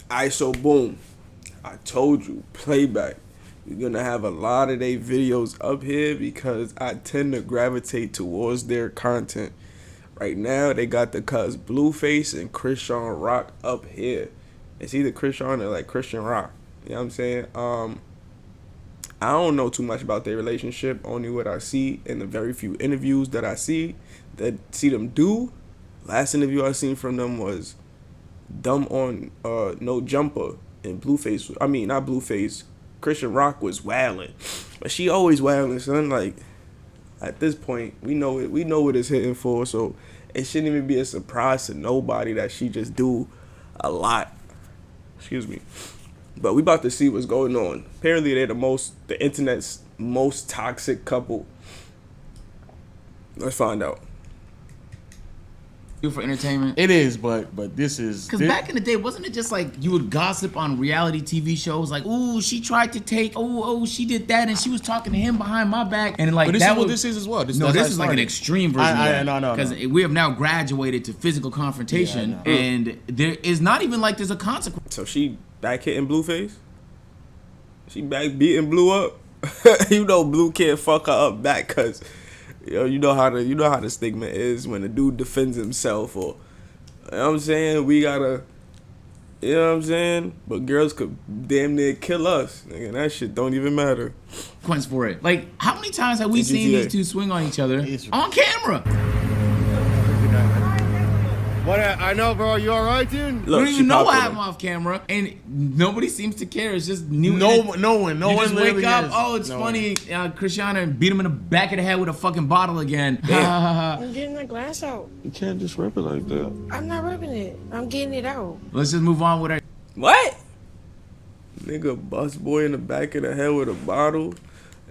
Alright, so boom. I told you, playback. You're gonna have a lot of their videos up here because I tend to gravitate towards their content. Right now, they got the cuz Blueface and Christian Rock up here. It's either Christian or like Christian Rock. You know what I'm saying? I don't know too much about their relationship. Only what I see in the very few interviews that I see them do. Last interview I seen from them was Dumb on No Jumper, and Blueface. I mean, not Blueface. Christian Rock was wilding, but she always wilding, son. Like at this point, we know it. We know what it's hitting for, so it shouldn't even be a surprise to nobody that she just do a lot. Excuse me. But we about to see what's going on. Apparently, they're the internet's most toxic couple. Let's find out. For entertainment, it is, but this is because back in the day, wasn't it just like you would gossip on reality TV shows like, "Ooh, she tried to take, she did that, and she was talking to him behind my back," and like but that. Is what this is as well. This is like an extreme version. No, because we have now graduated to physical confrontation, and there is not even like there's a consequence. So she back hitting Blueface. She back beating Blue up. You know, Blue can't fuck her up back because. Yo, you know how the stigma is when a dude defends himself, or you know what I'm saying, we gotta, you know what I'm saying, but girls could damn near kill us, nigga. That shit don't even matter. Consequence for it. Like, how many times have we seen these two swing on each other on camera? What? I know, bro. You all right, dude? Look, we don't even know what happened off camera, and nobody seems to care. It's just new. No one. You just wake up. Oh, it's funny. Christiana beat him in the back of the head with a fucking bottle again. I'm getting the glass out. You can't just rip it like that. I'm not ripping it. I'm getting it out. Let's just move on with her. What? Nigga, bust boy in the back of the head with a bottle.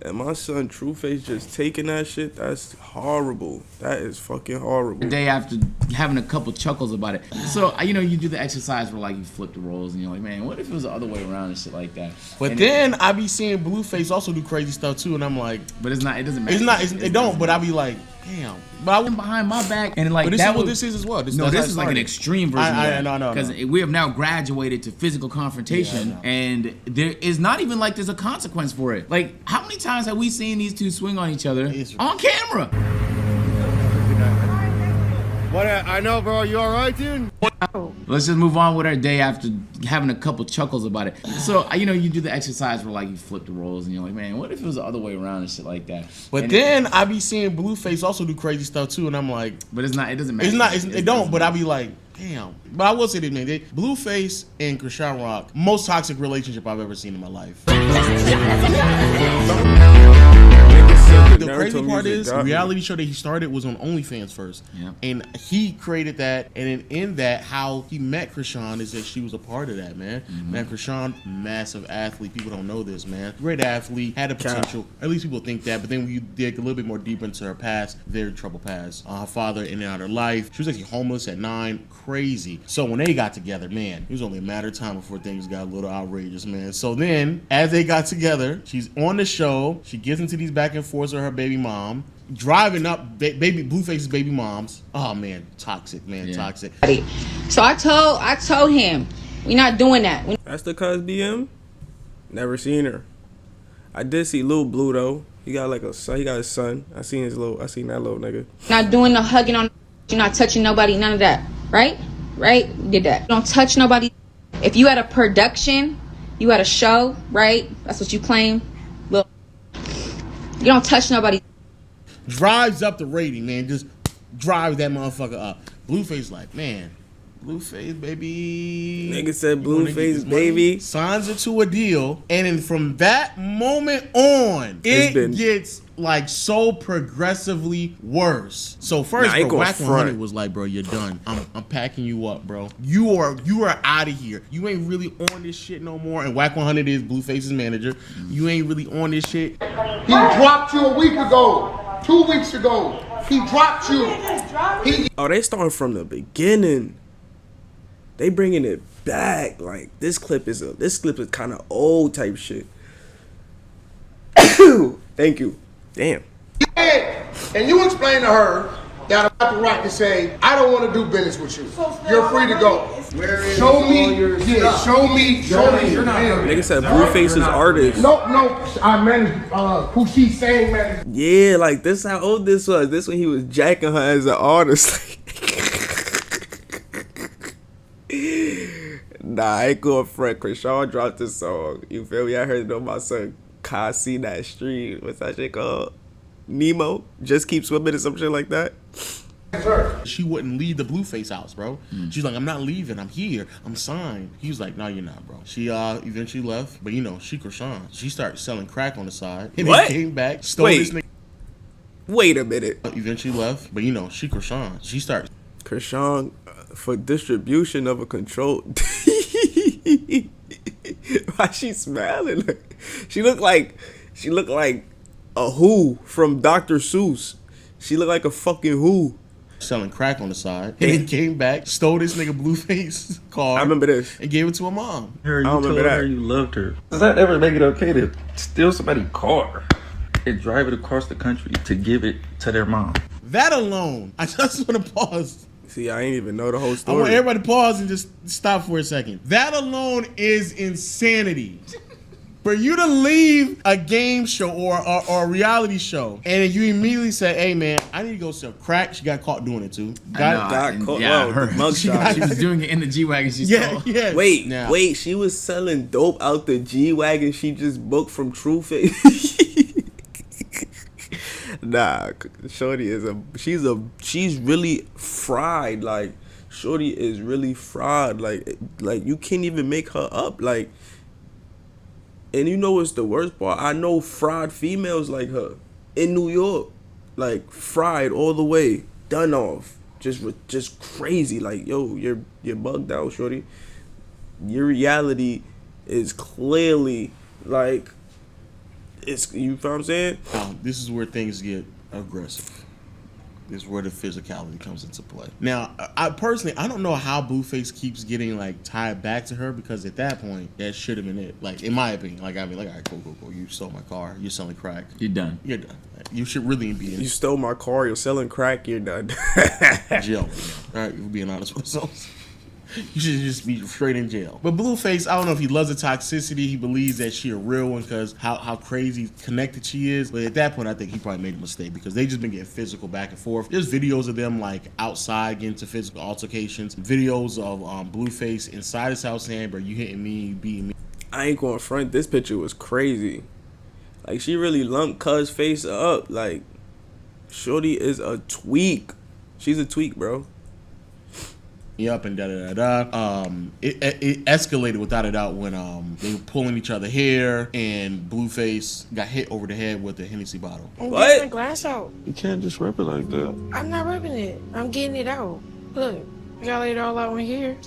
And my son Trueface just taking that shit, that's horrible. That is fucking horrible. The day after having a couple chuckles about it. So, you do the exercise where like you flip the roles and you're like, man, what if it was the other way around and shit like that? But and then I be seeing Blueface also do crazy stuff too, and I'm like, but it doesn't matter. It don't, but I be like, damn. But I went behind my back and like but this is what this is as well. This is like an extreme version. No. Because we have now graduated to physical confrontation, and there is not even like there's a consequence for it. Like, how many times have we seen these two swing on each other on camera? What? I know, bro. You all right, dude? Let's just move on with our day after having a couple chuckles about it. So, you do the exercise where like you flip the roles and you're like, man, what if it was the other way around and shit like that? But and then I be seeing Blueface also do crazy stuff too, and I'm like, but it doesn't matter. It don't, but I be like, damn. But I will say this, man, Blueface and Christian Rock, most toxic relationship I've ever seen in my life. The crazy part is, the reality show that he started was on OnlyFans first. Yeah. And he created that, and in that, how he met Christian is that she was a part of that, man. Man, Christian, massive athlete. People don't know this, man. Great athlete, had a potential. At least people think that, but then when you dig a little bit more deep into her past, very troubled past. Her father in and out of her life. She was actually homeless at 9. Crazy. So when they got together, man, it was only a matter of time before things got a little outrageous, man. So then, as they got together, she's on the show. She gets into these back and forths with her baby mom, driving up baby Blueface's baby moms. Oh man, toxic, man, toxic. So I told him, we're not doing that. That's the cuz BM. Never seen her. I did see Lil Blue though. He got like a son. He got a son. I seen that little nigga. Not doing no hugging on. You're not touching nobody. None of that. Right? Did that. Don't touch nobody. If you had a production, you had a show, right? That's what you claim. Well, you don't touch nobody. Drives up the rating, man. Just drives that motherfucker up. Blueface like, man, Blueface, baby. Nigga said Blueface, baby. Signs her to a deal. And then from that moment on, it gets like so progressively worse. So first, bro, Whack 100 was like, bro, you're done. I'm packing you up, bro. You are out of here. You ain't really on this shit no more. And Whack 100 is Blueface's manager. You ain't really on this shit. He dropped you a week ago. 2 weeks ago. He dropped you. Oh, they starting from the beginning. They bringing it back. Like this clip is kind of old type shit. Thank you. Damn. And you explain to her that have the right to say, I don't want to do business with you. You're free to go. Show me. Nigga said Blueface is artist. No, I managed who she's saying, man. Yeah, like this how old this was. This when he was jacking her as an artist. Nah, I ain't going front. Krishan dropped this song. You feel me? I heard it on my son Kasi that street. What's that shit called? Nemo. Just keep swimming or some shit like that. She wouldn't leave the Blueface house, bro. She's like, I'm not leaving. I'm here. I'm signed. He was like, no, you're not, bro. She eventually left, but you know, she Krishan. She started selling crack on the side. And What? He came back, stole this nigga. Wait a minute. Eventually left, but you know, she Krishan. She started. Krishan for distribution of a control. Why she smiling? She looked like a Who from Dr. Seuss. She looked like a fucking Who. Selling crack on the side. And he came back, stole this nigga Blueface car. I remember this. And gave it to her mom. You told her you loved her. Does that ever make it okay to steal somebody's car and drive it across the country to give it to their mom? That alone, I just want to pause. See, I ain't even know the whole I story. want everybody to pause and just stop for a second. That alone is insanity. For you to leave a game show or a reality show and you immediately say, hey man, I need to go sell crack. She got caught doing it too. Got caught. Yeah, Whoa, her the mugshot. she was doing it in the G-Wagon she stole. Yeah. Wait, she was selling dope out the G-Wagon she just booked from Blueface. Nah, Shorty is she's really fried. Like, Shorty is really fried. Like you can't even make her up. Like, and you know what's the worst part? I know fried females like her in New York, like fried all the way, done off, just crazy. Like, yo, you're bugged out, Shorty. Your reality is clearly like. You know what I'm saying? This is where things get aggressive. This is where the physicality comes into play. Now, I personally, I don't know how Blueface keeps getting like tied back to her, because at that point, that should have been it. Like, in my opinion, like, I mean, like, all right, cool. You stole my car. You're selling crack. You're done. You're done. You should really be in You stole my car. You're selling crack. You're done. jail. All right, we're being honest with ourselves. You should just be straight in jail. But Blueface, I don't know if he loves the toxicity. He believes that she a real one because how crazy connected she is. But at that point, I think he probably made a mistake because they just been getting physical back and forth. There's videos of them like outside getting to physical altercations. Videos of Blueface inside his house saying, bro, you hitting me, you beating me. I ain't going front. This picture was crazy. Like, she really lumped Cuz face up. Like, Shorty is a tweak. She's a tweak, bro. Yep, and It escalated without a doubt when they were pulling each other hair and Blueface got hit over the head with a Hennessy bottle. I'm getting my glass out. You can't just rip it like that. I'm not ripping it. I'm getting it out. Look, I got it all out in here.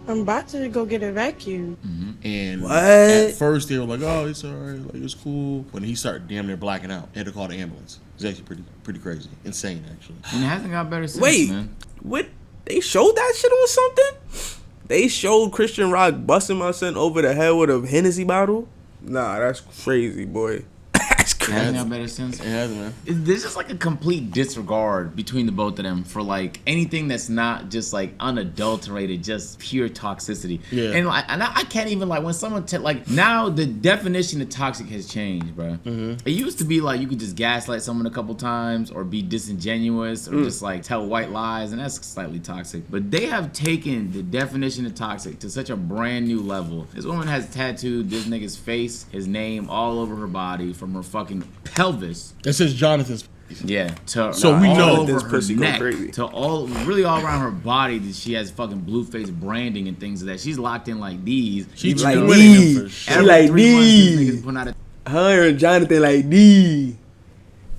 I'm about to go get a vacuum. And what? At first they were like, oh, it's all right, like, it's cool. When he started damn near blacking out, they had to call the ambulance. It's actually pretty crazy. Insane, actually. And it hasn't got better since, Wait, man. what? They showed that shit on something? They showed Christian Rock busting my son over the head with a Hennessy bottle? Nah, that's crazy, boy. That's It hasn't crazy. got better since. It has, man. There's just like a complete disregard between the both of them for like anything that's not just like unadulterated, just pure toxicity. Yeah. And I can't even like when someone like now the definition of toxic has changed, bro. It used to be like you could just gaslight someone a couple times or be disingenuous or just like tell white lies, and that's slightly toxic. But they have taken the definition of toxic to such a brand new level. This woman has tattooed this nigga's face, his name all over her body from her fucking pelvis. It says Jonathan's. Yeah, to So we all know over this her pussy go neck, crazy. to all really all around her body that she has fucking Blueface branding and things of that. She's locked in like these. She's like winning these. him for sure. She Every like 3 months, this these. nigga's putting out a Her and Jonathan like these.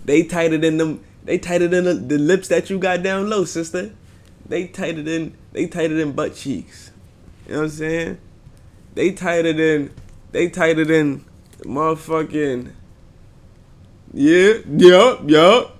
They tighter than them. They tighter than the lips that you got down low, sister. They tighter than butt cheeks. You know what I'm saying? They tighter than motherfucking. Yeah, yup.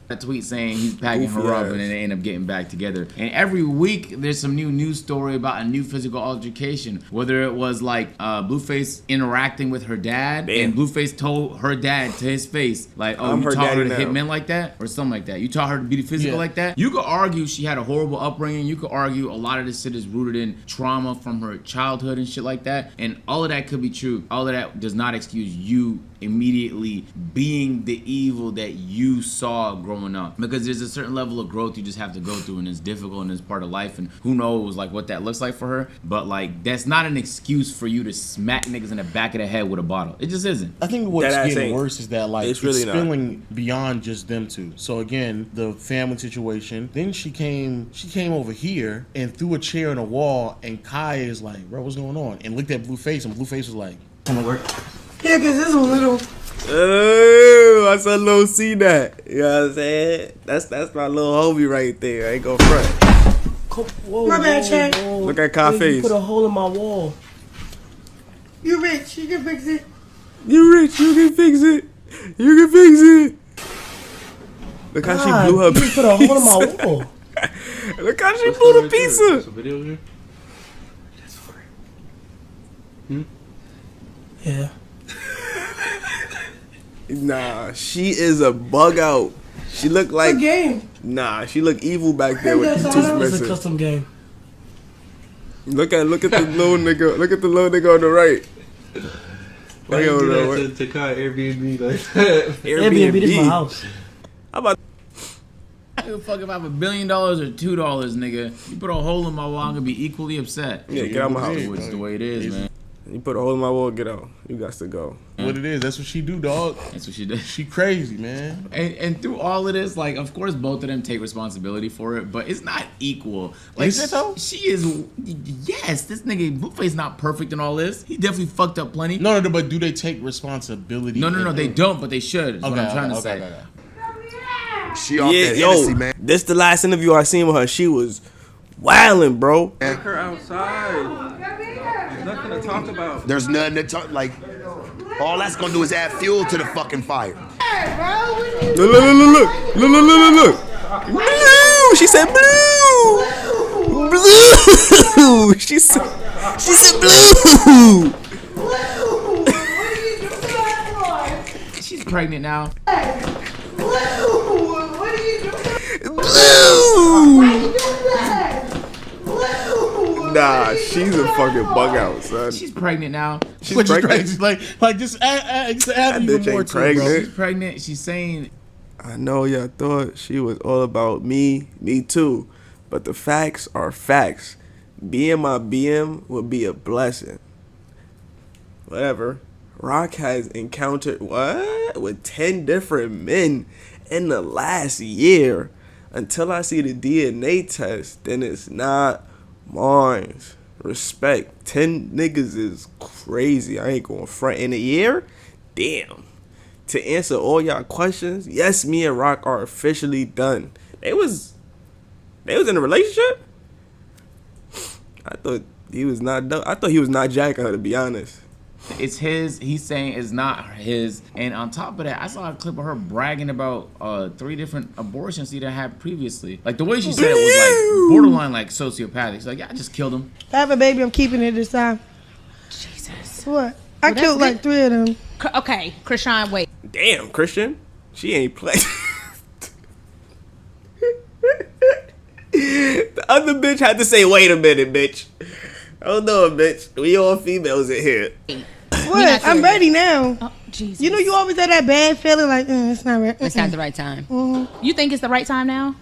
a tweet saying he's packing her up, and then they end up getting back together. And every week there's some new news story about a new physical altercation. Whether it was like Blueface interacting with her dad, and Blueface told her dad to his face, like, "Oh, you taught her to hit men like that," or something like that. You taught her to be physical like that. You could argue she had a horrible upbringing. You could argue a lot of this shit is rooted in trauma from her childhood and shit like that. And all of that could be true. All of that does not excuse you immediately being the evil that you saw growing up, because there's a certain level of growth you just have to go through, and it's difficult and it's part of life, and who knows like what that looks like for her. But like, that's not an excuse for you to smack niggas in the back of the head with a bottle. It just isn't. I think what's getting worse is that like it's spilling beyond just them two. So again, the family situation, then she came over here and threw a chair in a wall, and Kai is like, bro, what's going on? And looked at Blueface, and Blueface was like, "Gonna work." Yeah, cause this one little. Oh, I saw Lil see that. You know what I'm saying? That's my little homie right there. I ain't gonna front. Whoa, my bad, Chad. Look at Kai's face. You put a hole in my wall. You rich, you can fix it. You rich, you can fix it. You can fix it. Look how she blew her pizza. You put a hole in my wall. Look how she blew the pizza. There's a video here? That's funny. Yeah. Nah, she is a bug out. She looked like a game. Nah, she looked evil back there with the tooth It's a custom game. Look at the little nigga. Look at the little nigga on the right. Why you do that to Kai Airbnb like that? Airbnb, this is my house. How about? I don't give a fuck if I have $1 billion or $2, nigga. You put a hole in my wall, I'm gonna be equally upset. Yeah, get out my house. Which is the way it is, man. You put a hole in my wall, get out. You got to go. What it is, that's what she do, dog. That's what she does. She crazy, man. And through all of this, like, of course, both of them take responsibility for it, but it's not equal. Like, is it though? She is. Yes, this nigga Blueface not perfect in all this. He definitely fucked up plenty. No, but do they take responsibility? No, they don't, but they should. Is what I'm trying to say. She off that Hennessy, man. This the last interview I seen with her. She was wildin', bro. Take her outside. There's nothing to talk about. There's nothing to talk. Like, all that's gonna do is add fuel to the fucking fire. Look. Blue. She said blue. Blue. She said blue. She's pregnant now. Blue. Nah, she's a fucking bug out, son. She's pregnant now. She's pregnant. Like just add even more to it, bro. She's pregnant. She's saying, I know y'all thought she was all about me too, but the facts are facts. Being my BM would be a blessing. Whatever. Rock has encountered with 10 different men in the last year. Until I see the DNA test, then it's not mine. Respect. 10 niggas is crazy. I ain't going front in a year. Damn. To answer all y'all questions, yes, me and Rock are officially done. They was in a relationship? I thought he was not done. I thought he was not jacking her, to be honest. it's his. He's saying it's not his. And on top of that, I saw a clip of her bragging about 3 different abortions she had previously. Like the way she said it was like borderline like sociopathic. She's like, yeah, I just killed him. I have a baby. I'm keeping it this time. Jesus. What? I killed like 3 of them. Okay, Krishan, wait. Damn, Christian. She ain't play. The other bitch had to say, wait a minute, bitch. Hold on, bitch. We all females in here. What? I'm ready now. Oh, Jesus. You know you always have that bad feeling like, it's not right. It's not the right time. You think it's the right time now?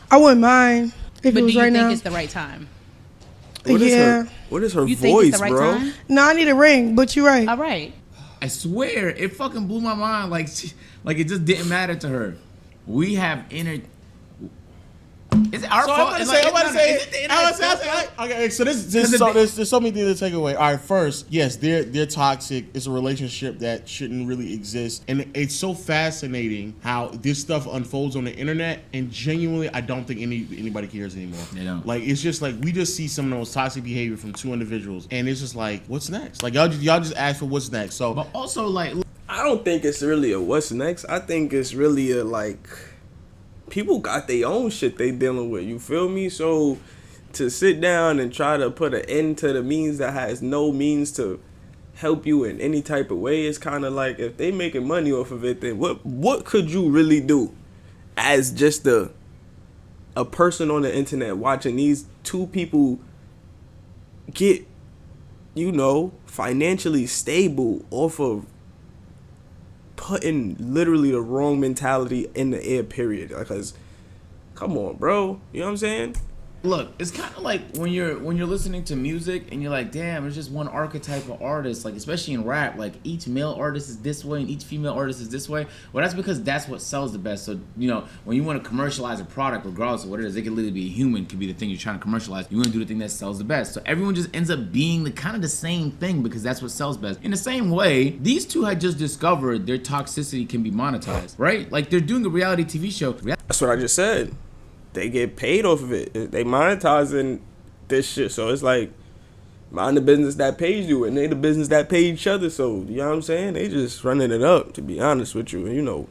I wouldn't mind if But it was do you right think now. it's the right time? What is her You think voice, it's the right bro? time? No, I need a ring, but you're right. All right. I swear, it fucking blew my mind. Like it just didn't matter to her. We have inner. Is it our fault? Okay, so there's so many things to take away. All right, first, yes, they're toxic. It's a relationship that shouldn't really exist, and it's so fascinating how this stuff unfolds on the internet. And genuinely, I don't think anybody cares anymore. They don't. Like, it's just like we just see some of those toxic behavior from 2 individuals, and it's just like, what's next? Like y'all just ask for what's next. So, But also, like, I don't think it's really a what's next. I think it's really a like people got their own shit they dealing with. You feel me? So to sit down and try to put an end to the means that has no means to help you in any type of way, it's kind of like if they making money off of it, then what could you really do as just a person on the internet watching these two people get, you know, financially stable off of putting literally the wrong mentality in the air, period. Because come on, bro, you know what I'm saying? Look, it's kind of like when you're listening to music and you're like, damn, there's just one archetype of artist, like especially in rap, like each male artist is this way and each female artist is this way. Well, that's because that's what sells the best. So, you know, when you want to commercialize a product, regardless of what it is, it could literally be a human, could be the thing you're trying to commercialize. You want to do the thing that sells the best. So everyone just ends up being the kind of the same thing because that's what sells best. In the same way, these two had just discovered their toxicity can be monetized, right? Like they're doing a reality TV show. That's what I just said. They get paid off of it. They monetizing this shit. So it's like, mind the business that pays you, and they the business that pay each other. So, you know what I'm saying? They just running it up, to be honest with you. And you know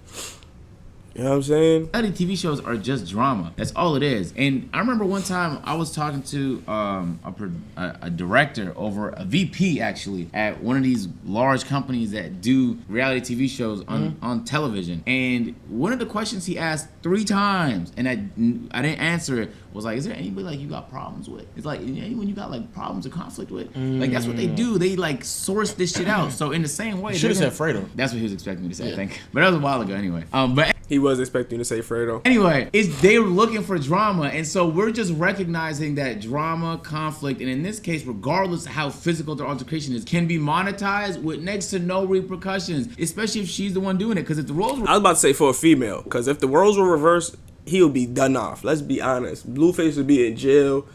what I'm saying? Reality TV shows are just drama. That's all it is. And I remember one time I was talking to a director over a VP actually at one of these large companies that do reality TV shows on television. And one of the questions he asked 3 times, and I didn't answer it, was like, is there anybody like you got problems with? It's like, anyone you got like problems or conflict with? Like that's what they do. They like source this shit out. So in the same way, should have said Fredo. That's what he was expecting me to say, I think. But that was a while ago anyway. But he was expecting to say Fredo. Anyway, they were looking for drama, and so we're just recognizing that drama, conflict, and in this case, regardless of how physical their altercation is, can be monetized with next to no repercussions, especially if she's the one doing it. Because if the roles were— I was about to say for a female, because if the roles were reversed, he'll be done off. Let's be honest. Blueface would be in jail.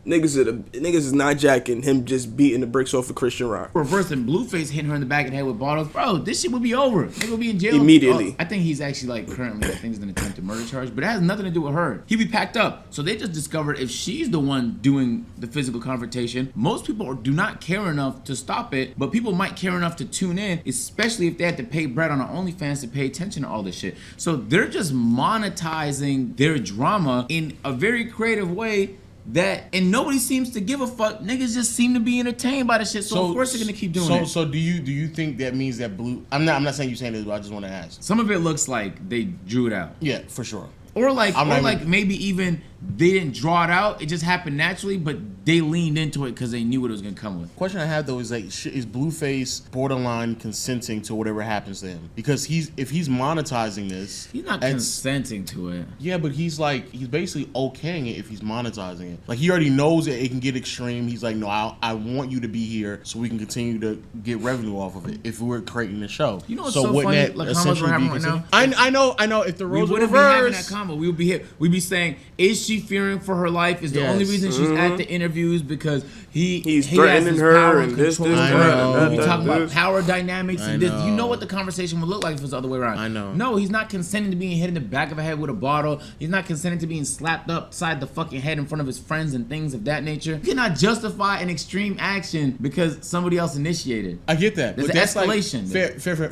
Niggas is not jacking him just beating the bricks off of Christian Rock. Reversing Blueface hitting her in the back of the head with bottles, bro, this shit would be over. They would be in jail immediately. I think he's actually like currently, I think it's an attempted murder charge, but it has nothing to do with her. He'd be packed up. So they just discovered if she's the one doing the physical confrontation, most people do not care enough to stop it, but people might care enough to tune in, especially if they had to pay bread on our OnlyFans to pay attention to all this shit. So they're just monetizing their drama in a very creative way. And nobody seems to give a fuck. Niggas just seem to be entertained by the shit. So of course they're gonna keep doing it. So do you think that means that I'm not saying you saying this, but I just want to ask. Some of it looks like they drew it out. Yeah, for sure. Or maybe even they didn't draw it out. It just happened naturally, but they leaned into it because they knew what it was gonna come with. Question I have though is like, is Blueface borderline consenting to whatever happens to him? Because if he's monetizing this, he's not consenting to it. Yeah, but he's basically okaying it if he's monetizing it. Like he already knows that it can get extreme. He's like, no, I want you to be here so we can continue to get revenue off of it if we're creating the show. You know what's so funny? Like how much we're having right now? I know. If the roles we wouldn't be having that combo. We would be here. We'd be saying, is she fearing for her life? Is the only reason she's at the interviews because he's threatening her and this. We'd be talking about power dynamics and this. You know what the conversation would look like if it was the other way around. I know. No, he's not consenting to being hit in the back of the head with a bottle. He's not consenting to being slapped upside the fucking head in front of his friends and things of that nature. You cannot justify an extreme action because somebody else initiated. I get that. There's an escalation.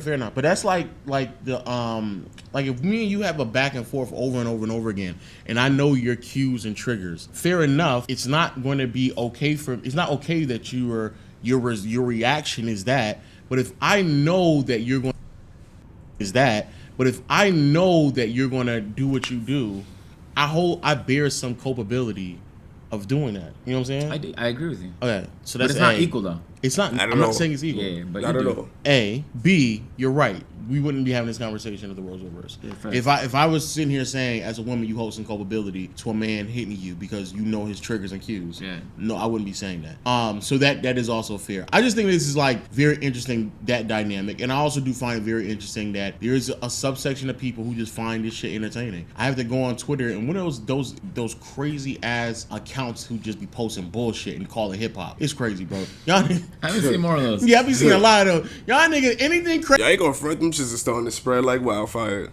Fair enough. But that's like if me and you have a back and forth over and over and over again, and I know your cues and triggers. Fair enough. It's not going to be okay it's not okay that your reaction is that. But if I know that you're going to do what you do, I bear some culpability of doing that. You know what I'm saying? I agree with you. Okay, so but that's it's not equal though. It's not. I'm not saying it's equal. Yeah, but I don't know. A, B, you're right. We wouldn't be having this conversation if the roles were reversed. Yeah, if I was sitting here saying, as a woman, you hold some culpability to a man hitting you because you know his triggers and cues. Yeah. No, I wouldn't be saying that. So that is also fair. I just think this is like very interesting, that dynamic, and I also do find it very interesting that there is a subsection of people who just find this shit entertaining. I have to go on Twitter and one of those crazy ass accounts who just be posting bullshit and call it hip hop. It's crazy, bro. Y'all. I haven't seen more of those. Yeah, I've been seeing a lot of those. Y'all niggas, anything crazy. Y'all ain't gonna front them shits is starting to spread like wildfire.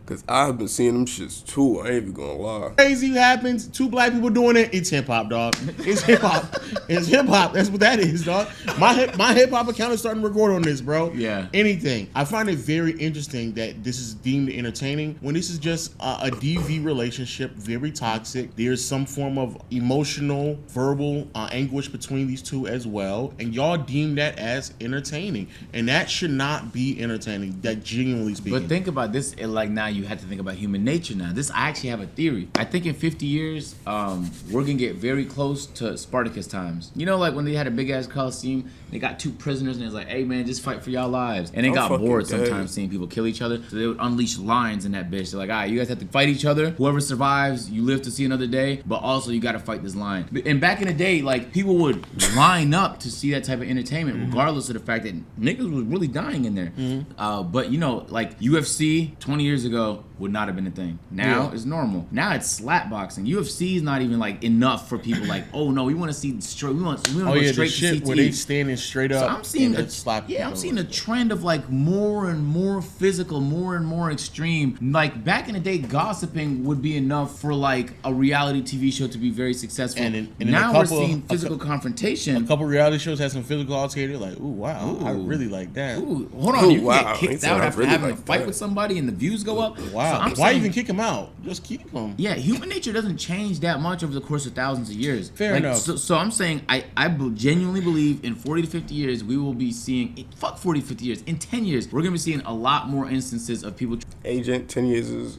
Cause I've been seeing them shits too. I ain't even gonna lie. Crazy happens. 2 black people doing it. It's hip hop, dog. It's hip hop. It's hip hop. That's what that is, dog. My hip hop account is starting to record on this, bro. Yeah. Anything. I find it very interesting that this is deemed entertaining when this is just a DV relationship, very toxic. There's some form of emotional, verbal anguish between these two as well, and y'all deem that as entertaining, and that should not be entertaining. That genuinely speaking. But think about this. Like now, you have to think about human nature. Now, this I actually have a theory. I think in 50 years, we're gonna get very close to Spartacus times. You know, like when they had a big ass Coliseum, they got 2 prisoners, and it's like, hey man, just fight for y'all lives. And they got bored sometimes seeing people kill each other, so they would unleash lions in that bitch. They're like, all right, you guys have to fight each other. Whoever survives, you live to see another day. But also, you got to fight this lion. And back in the day, like people would line up to see that type of entertainment, regardless of the fact that niggas was really dying in there. But you know, like UFC 20 years ago would not have been a thing. Now it's normal. Now it's slap boxing. UFC is not even like enough for people. Like, oh no, we want to see straight. We want to go straight to CTE. Where they standing straight up. So I'm seeing I'm seeing a trend of like more and more physical, more and more extreme. Like back in the day, gossiping would be enough for like a reality TV show to be very successful. And now we're seeing physical confrontation. A couple reality shows had some physical altercation. Like, ooh, wow, I really like that. Ooh, hold on, you can get kicked out after having a fight with somebody, and the views go up. Wow, so why even kick him out? Just keep him. Yeah, human nature doesn't change that much over the course of thousands of years. Fair enough. So I'm saying I genuinely believe in 40 to 50 years we will be seeing, fuck 40 to 50 years, in 10 years we're gonna be seeing a lot more instances of people. Agent, 10 years is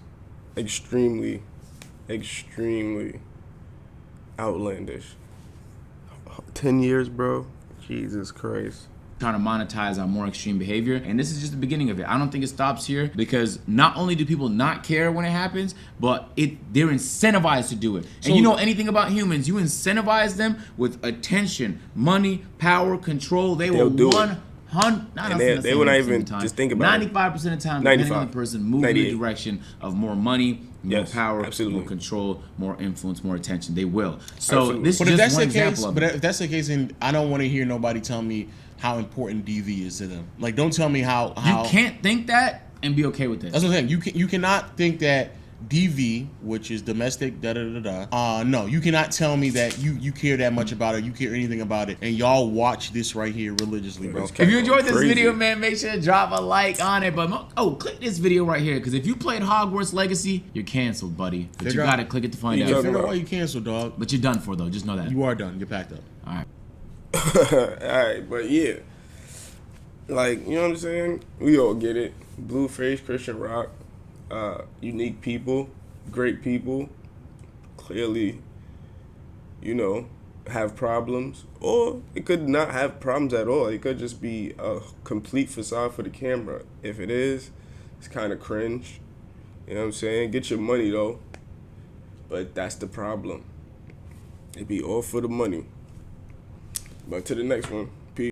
extremely outlandish. 10 years, bro. Jesus Christ. Trying to monetize on more extreme behavior, and this is just the beginning of it. I don't think it stops here, because not only do people not care when it happens, but they're incentivized to do it. And you know anything about humans, you incentivize them with attention, money, power, control, they will do it. They would not even just think about 95% of the time, depending on the person, move in the direction of more money, more power, more control, more influence, more attention. They will. So this is just one example of it. But if that's the case, then I don't want to hear nobody tell me how important DV is to them. Like, don't tell me how you can't think that and be okay with this. That's what I'm saying. You cannot think that DV, which is domestic, no, you cannot tell me that you care that much about it, you care anything about it, and y'all watch this right here religiously, bro. If you enjoyed this video, man, make sure to drop a like on it. But click this video right here, because if you played Hogwarts Legacy, you're canceled, buddy. But you gotta click it to find out. Figure out why you canceled, dog. But you're done for, though. Just know that. You are done. You're packed up. All right. Alright, but yeah. Like, you know what I'm saying? We all get it. Blueface, Christian Rock, unique people, great people, clearly, you know, have problems. Or it could not have problems at all. It could just be a complete facade for the camera. If it is, it's kind of cringe. You know what I'm saying? Get your money, though. But that's the problem. It be all for the money. But to the next one.